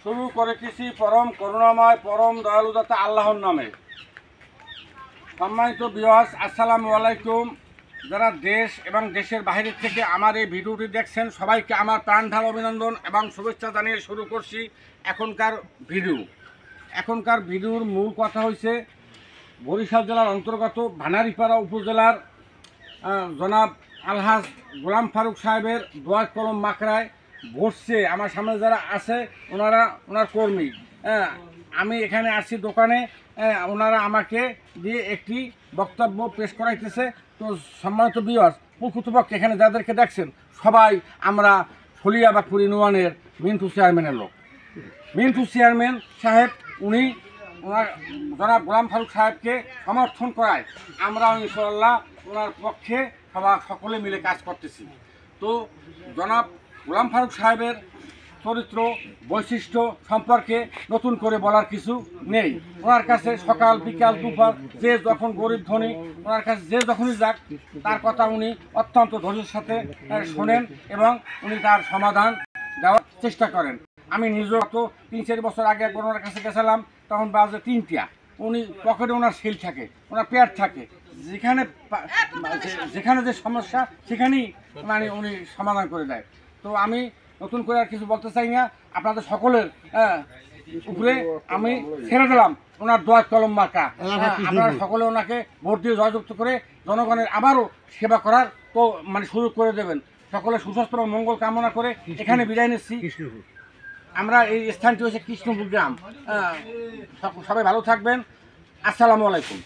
শুরু করেছি পরম করুণাময় পরম দয়ালুদাতা আল্লাহর নামে। সম্মানিত ভিউয়ার্স, আসসালামু আলাইকুম। যারা দেশ এবং দেশের বাইরে থেকে আমার এই ভিডিওটি দেখছেন সবাইকে আমার প্রাণঢাল অভিনন্দন এবং শুভেচ্ছা জানিয়ে শুরু করছি এখনকার ভিডিওর মূল কথা হয়েছে বরিশাল জেলার অন্তর্গত ভানারীপাড়া উপজেলার জনাব আলহাজ গোলাম ফারুক সাহেবের দোয়ার কলম মাকড়ায় বসছে। আমার সামনে যারা আছে ওনার কর্মী। আমি এখানে আসছি দোকানে, ওনারা আমাকে দিয়ে একটি বক্তব্য পেশ করাইতেছে। তো সম্মানিত ভিউয়ার্স, প্রকৃতপক্ষে এখানে যাদেরকে দেখছেন সবাই আমরা ফলিয়াবাদপুর ইউনিয়নের মিন্টু চেয়ারম্যানের লোক। মিন্টু চেয়ারম্যান সাহেব ওনার জনাব গোলাম ফারুক সাহেবকে সমর্থন করায় আমরা ইনশাআল্লাহ ওনার পক্ষে সকলে মিলে কাজ করতেছি। তো জনাব গোলাম ফারুক সাহেবের চরিত্র বৈশিষ্ট্য সম্পর্কে নতুন করে বলার কিছু নেই। ওনার কাছে সকাল বিকাল দুপুর যে যখন গরিব ধনী ওনার কাছে যে যখনই যাক তার কথা উনি অত্যন্ত ধৈর্যের সাথে শোনেন এবং উনি তার সমাধান দেওয়ার চেষ্টা করেন। আমি নিজেও তো 3-4 বছর আগে একবার ওনার কাছে গেছিলাম, তখন বাজে 3টা। উনি পকেটে ওনার সেল থাকে, ওনার পেয়ার থাকে, যেখানে যে সমস্যা সেখানেই মানে উনি সমাধান করে দেয়। তো আমি নতুন করে আর কিছু বলতে চাই না, আপনাদের সকলের উপরে আমি ছেড়ে দিলাম ওনার দোয়ার কলম মার্কা। আপনারা সকলে ওনাকে ভোট দিয়ে জয়যুক্ত করে জনগণের আবারও সেবা করার তো মানে সুযোগ করে দেবেন। সকলে সুস্বাস্থ্য এবং মঙ্গল কামনা করে এখানে বিদায় নিচ্ছি। আমরা এই স্থানটি হচ্ছে কৃষ্ণপুর গ্রাম। সবাই ভালো থাকবেন। আসসালামু আলাইকুম।